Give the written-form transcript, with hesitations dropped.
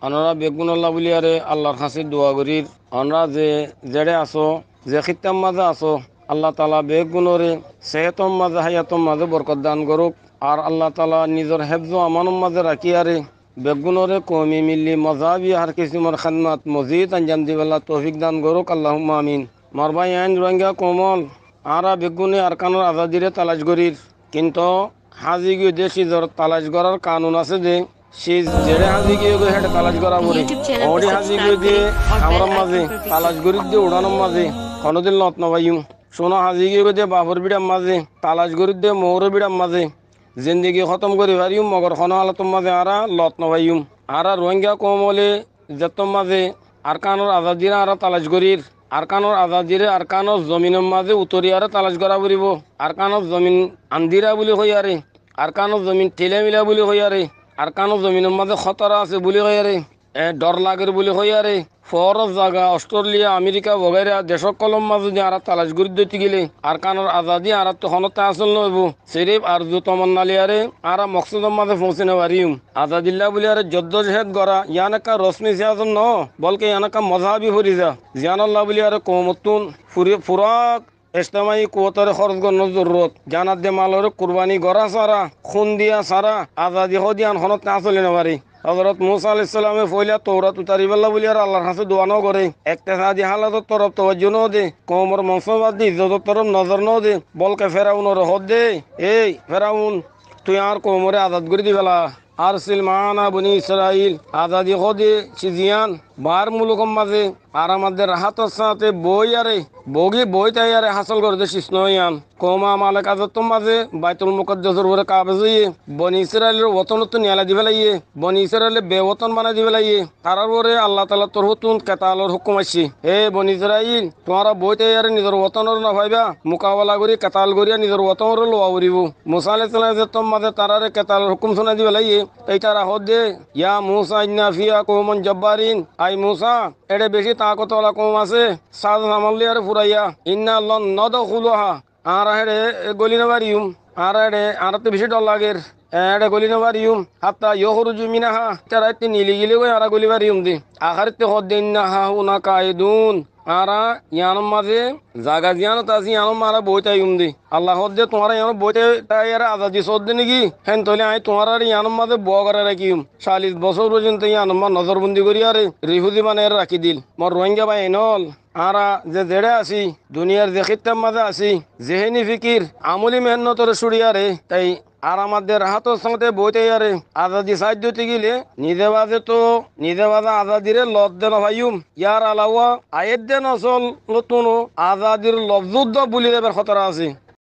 আনরা বেগুনল্লাহ বলি আরে আল্লাহর কাছে দোয়া করির আনরা যে জেড়ে আসো যে খিত্তাম মাঝে আসো আল্লাহ তালা বেগুনরে সেহতম মাঝে হায়াতম মাঝে বরকত দান করুক। আর আল্লাহ তালা নিজের হেফজ আমানুম মাঝে রাখি আরে বেগুনরে কমি মিল্লি মজাবি আর কিসিমর খাদমাত মজিদ আঞ্জাম দিবেলা তৌফিক দান করুক আল্লাহুম্মা আমিন। মারবাই আইন রোহিঙ্গা কোমল আরা বেগুনে আরকানোর আজাদিরে তালাশ করির কিন্তু হাজি গিয়ে দেশি তালাশ করার কানুন আছে যে সে জেড়ে হাজি গিয়ে হেঁটে তালাশ করা পড়ে YouTube channel को ওডি হাজি सब्सक्राइब গিয়ে দিয়ে करें और बेल আমরার মাঝে आइकन पर भी তালাশ क्लिक করি দিয়ে উড়ানোর মাঝে কোনোদিন লত নবাইম সোনা হাজি গিয়ে দিয়ে বাবর বিড়ার মাঝে তালাশ করি দিয়ে মৌর বিড়ার মাঝে জিন্দিগি খতম করি পারিম মগর খন হালতর মাঝে আরা লত নবাইম আরা রোহিঙ্গা কমলে যেতম মাঝে আরকানোর আজাদিরা আরা তালাশ করির আরকানোর আজাদিরে আরকানোর জমিনের মাঝে উতরিয়ারে তালাশ করা পড়িব। আরকানোর জমিন আন্দিরা বুলি হইয়ারে আরকানোর জমিন ঠেলে মিলা বুলি হইয়ারে আরকানোর জমিনের মাঝে খতরা আছে বুলি হইয়ারে ডর লাগের বুলি হইয়ারে ফরজ জায়গা অস্ট্রেলিয়া আমেরিকা বগেরা দেশক কলম মাঝে যে আর তালাশ করি দিতে গেলে আরকানোর আজাদি আর তো হনতে আসল নইব সেরিফ আর জু তমন্নালিয়ারে আর মকসুদের মাঝে পৌঁছে নেবারিম আজাদিল্লা বলি আরে জদ্দজহেদ গড়া ইয়ানকা রশ্মি সিয়াজন ন বলকে ইয়ানকা মজাবি হরি যা জিয়ানাল্লাহ বলি আরে কমতুন ফুরাক ইজতেমাই কুয়াতরে খরচ করার জরুরত জানাত দে মালরে কুরবানি গড়া সারা খুন দিয়া সারা আজাদি হদিয়ান হনত না চলে নেবারি। হযরত মুসা আলাইহিস সালামে ফইলা তওরাত উতারিবাল্লাহ বলি আর আল্লাহর কাছে দোয়া ন করে ইকতিসাদি হালাতত তরফ তাওয়াজ্জু ন দে কওমর মনসবাদ দি ইজ্জত তরফ নজর ন দে বলকে ফেরাউনের হদ দে এই ফেরাউন তুই আর কওমরে আজাদ করে দিবেলা আরসিল মানা বনি ইসরাইল আজাদি হদে সিজিয়ান বার মুলুকম মাঝে আর আমাদের রাহাতর সাথে বই আরে বই তাই আরে হাসল করে শিষ্ণয়ান কমা মালিক আজতম মাঝে বাইতুল মুকদ্দাসের উপরে কাবেজ হইয়ে বনি ইসরাইলের ওতন তো নিয়ালা দিবে লাইয়ে বনি ইসরাইলের বেওতন বানাই দিবে লাইয়ে তারার পরে আল্লাহ তাআলা তোর হুতুন কেতালর হুকুম আসছে হে বনি ইসরাইল তোমারা বই তাই আরে নিজের ওতনর না ভাইবা মোকাবেলা করি কেতাল করিয়া নিজের ওতনর লোয়া করিব। মুসা আলাইহিস সালাম মাঝে তারারে কেতালর হুকুম শোনা দিবে লাইয়ে এইটা রাহত দে ইয়া মুসা ইন্না ফিয়া কওমান জব্বারিন আই মুসা এড়ে বেশি তাকতওয়ালা কম আছে সাজ আমলি আর ফুরাইয়া ইন্না লন নদখুলুহা আর হেড়ে গলি নবারিউম আর হেড়ে আর তো বেশি ডর লাগের এড়ে গলি নবারিউম হাত্তা ইখরুজু মিনাহা তারাইতে নিলি গিলে কই আর গলি বারিউম দি আখারিতে হদিন্না হা হুনা কায়দুন আরা ইয়ানোর মাঝে জাগা জিয়ানো তাজি ইয়ানো মারা বইটাই দি আল্লাহ হদ্দে তোমার ইয়ানো বইতে তাই আর আজাদি সদ্দে নাকি হেন তলে আই তোমার আর ইয়ানোর মাঝে বগরে রাখিম 40 বছর পর্যন্ত ইয়ানোর মা নজরবন্দি করি আরে রিহুদি মানে রাখি দিল মোর রোহিঙ্গা ভাই নল আরা যে জেড়ে আছি দুনিয়ার যে খিত্তার মাঝে আছি জেহেনি ফিকির আমলি মেহনতরে সুড়িয়ারে তাই আর আমাদের হাতের সঙ্গে বইতে আরে আজাদি সাহায্য গেলে নিজে বাজে আজাদিরে লত দেন ভাইম ইয়ার আলাওয়া আয়ের দেন অসল নতুন আজাদির লফজুদ্ধ বলি দেবার খতরা আছে।